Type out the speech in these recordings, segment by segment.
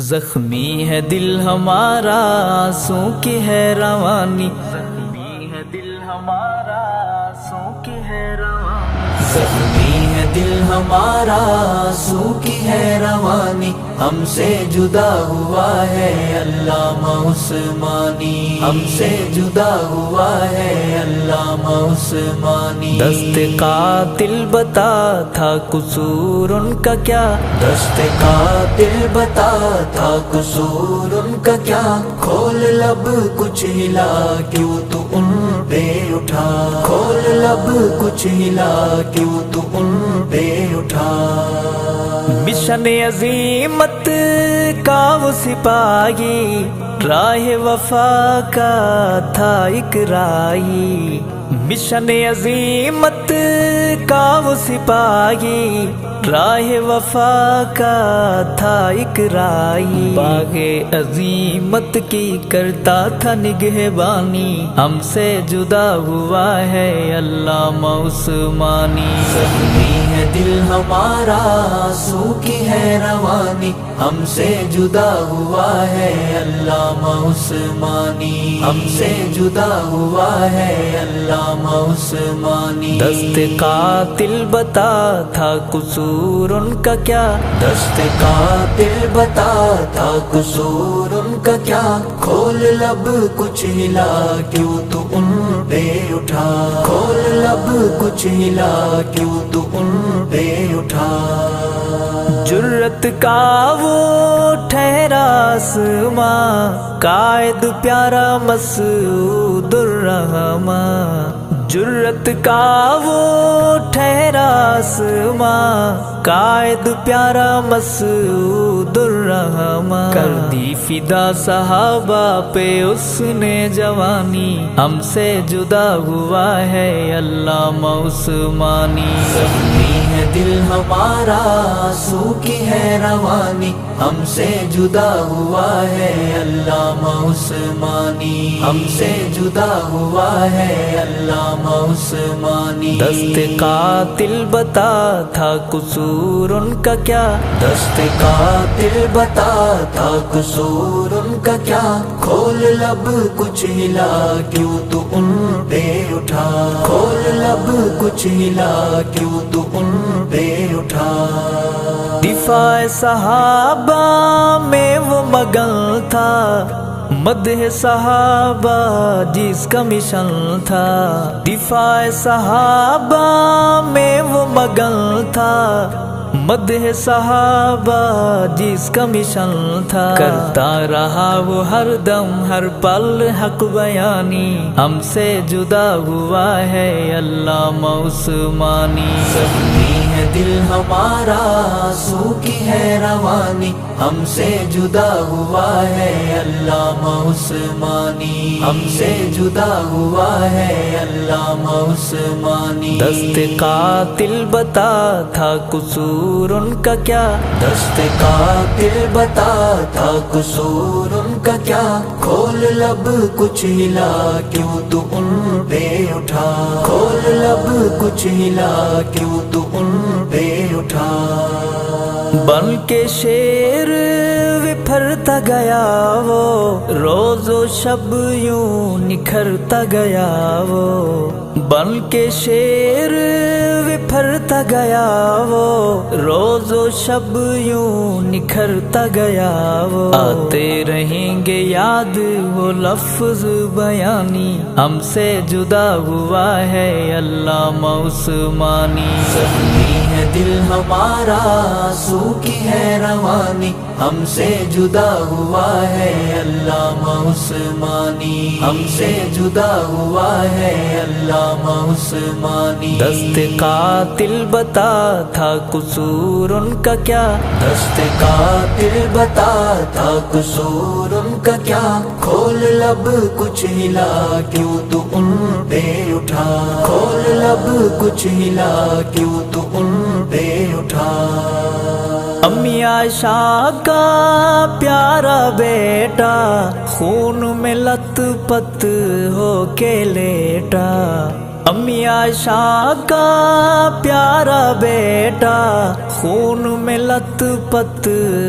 زخمی ہے دل ہمارا آنسوں کی ہے روانی، زخمی ہے دل ہمارا آنسوں کی ہے روانی، زخمی ہے دل ہمارا آنسوں کی ہے روانی، ہم سے جدا ہوا ہے علامہ عثمانی، ہم سے جدا ہوا ہے علامہ عثمانی۔ دست قاتل بتا تھا قصور ان کا کیا، دست قاتل بتا تھا قصور ان کا کیا، کھول لب کچھ ہلا کیوں تو ان پہ اٹھا، کھول لب کچھ ہلا کیوں تو ان پہ اٹھا۔ مشن عظیمت کا وہ سپاہی، راہ وفا کا تھا ایک راہی، مشن عظیمت کا وہ سپاہی، راہ وفا کا تھا ایک راہی، باغ عظیمت کی کرتا تھا نگہبانی، ہم سے جدا ہوا ہے علامہ عثمانی۔ زخمی ہے دل ہمارا آنسوں کی ہے روانی، ہم سے جدا ہوا ہے علامہ عثمانی، ہم سے جدا ہوا ہے علامہ عثمانی۔ دست قاتل بتا تھا قصور ان کا کیا، دست قاتل بتا تھا قصور ان کا کیا، کھول لب کچھ ہلا کیوں تو ان پہ اٹھا، کھول لب کچھ ہلا کیوں تو ان پہ اٹھا۔ جرت کا وہ ٹھہرا آسماں، قائد پیارا مسعود الرحمن، جرت کا وہ ٹھہرا آسماں، قائد پیارا مسعود الرحمن، کر دی فدا صحابہ پہ اس نے جوانی، ہم سے جدا ہوا ہے علامہ عثمانی۔ زخمی ہے دل ہمارا آنسوں کی ہے روانی، ہم سے جدا ہوا ہے علامہ عثمانی، ہم سے جدا ہوا ہے علامہ عثمانی۔ دست قاتل بتا تھا قصور ان کا کیا، دست قاتل بتا تھا قصور ان کا کیا، کھول لب کچھ ہلا کیوں تو ان پہ اٹھا، کھول لب کچھ ہلا کیوں تو ان پہ اٹھا۔ دفاع صحابہ میں وہ مگن تھا، مدح صحابہ جس کا مشن تھا، دفاع صحابہ میں وہ مگن تھا، مدح صحابہ جس کا مشن تھا، کرتا رہا وہ ہر دم ہر پل حق بیانی، ہم سے جدا ہوا ہے علامہ عثمانی۔ زخمی ہے دل ہمارا آنسوں کی ہے روانی، ہم سے جدا ہوا ہے علامہ عثمانی، ہم سے جدا ہوا ہے علامہ عثمانی۔ دست قاتل بتا تھا قصور ان کا کیا، دست قاتل بتا تھا قصور ان کا کیا، کھول لب کچھ ہلا کیوں تو ان پہ اٹھا، کھول لب کچھ ہلا کیوں تو ان پہ اٹھا۔ بن کے شیر بپھرتا گیا وہ، روز و شب یوں نکھرتا گیا وہ، بن کے شیر بپھرتا گیا وہ، روز و شب یوں نکھرتا گیا وہ، آتے رہیں گے یاد وہ لفظ بیانی، ہم سے جدا ہوا ہے علامہ عثمانی۔ زخمی ہے دل ہمارا آنسوں کی ہے روانی، ہم سے جدا ہوا ہے علامہ عثمانی، ہم سے جدا ہوا ہے علامہ عثمانی۔ دست قاتل بتا تھا قصور ان کا کیا، دست قاتل بتا تھا قصور ان کا کیا، کھول لب کچھ ہلا کیوں تو ان پہ اٹھا، کھول لب کچھ ہلا کیوں تو ان پہ اٹھا۔ امی عائشہ کا پیارا بیٹا خون میں لت پت ہو کے لیٹا، امی عائشہ کا پیارا بیٹا خون میں لت پت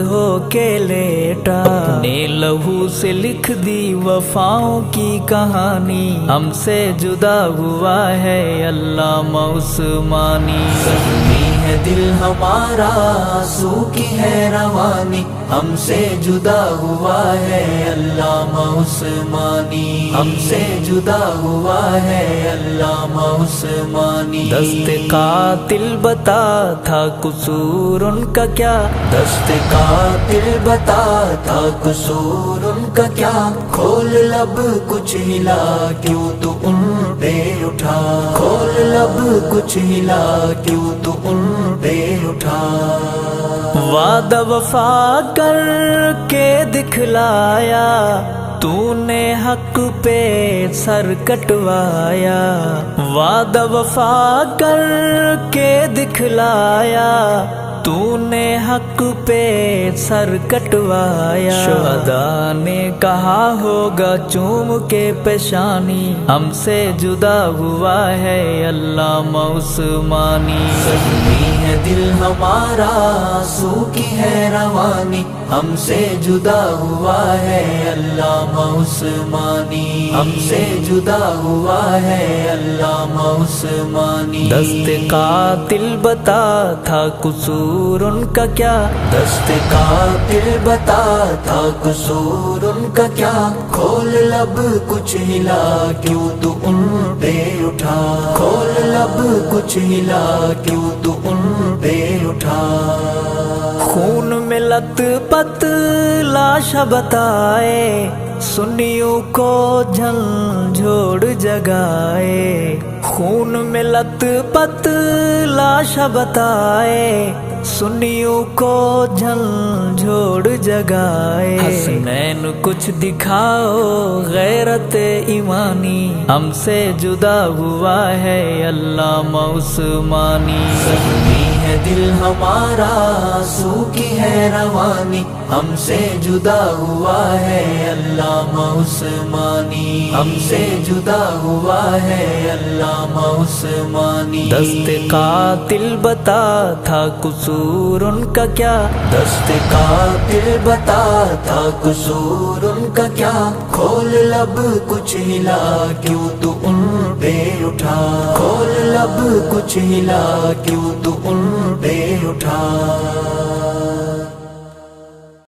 ہو کے لیٹا، اپنے لہو سے لکھ دی وفاؤں کی کہانی، ہم سے جدا ہوا ہے علامہ عثمانی۔ زخمی ہے دل ہمارا آنسو کی ہے روانی، ہم سے جدا ہوا ہے علامہ عثمانی، ہم سے جدا ہوا ہے علامہ عثمانی۔ دست قاتل بتا تھا قصور ان کا کیا، دست قاتل بتا تھا قصور ان کا کیا، کھول لب کچھ ہلا کیوں تو ان پہ اٹھا، کھول لب کچھ ہلا کیوں تو ان پہ اٹھا۔ وعدہ وفا کر کے دکھلایا تو نے حق پہ سر کٹوایا، وعدہ وفا کر کے دکھلایا تو نے حق پہ سر کٹوایا۔ شہداء نے کہا ہوگا چوم کے پیشانی، ہم سے جدا ہوا ہے علامہ عثمانی۔ زخمی ہے دل ہمارا آنسو کی ہے روانی، ہم سے جدا ہوا ہے علامہ عثمانی، ہم سے جدا ہوا ہے علامہ عثمانی۔ دست قاتل بتا تھا قصور ان کا کیا، دست قاتل بتا تھا قصور ان کا کیا، کھول لب کچھ ہلا کیوں تو ان پہ اٹھا، کھول لب کچھ ہلا کیوں تو ان پہ اٹھا۔ خون میں لت پت لاش بتائے سنیوں کو جھنجھوڑ جگائے، خون میں لت پت لاش بتائے سنیوں کو جھنجھوڑ جگائے۔ حسنین کچھ دکھاؤ غیرت ایمانی، ہم سے جدا ہوا ہے علامہ عثمانی۔ زخمی ہے دل ہمارا آنسو کی ہے روانی، ہم سے جدا ہوا ہے علامہ عثمانی، ہم سے جدا ہوا ہے علامہ عثمانی۔ دست قاتل بتا تھا قصور ان کا کیا، دست قاتل بتا تھا قصور ان کا کیا، کھول لب کچھ ہلا کیوں تو ان پہ اٹھا، کھول لب کچھ ہلا کیوں تو ان پہ اٹھا۔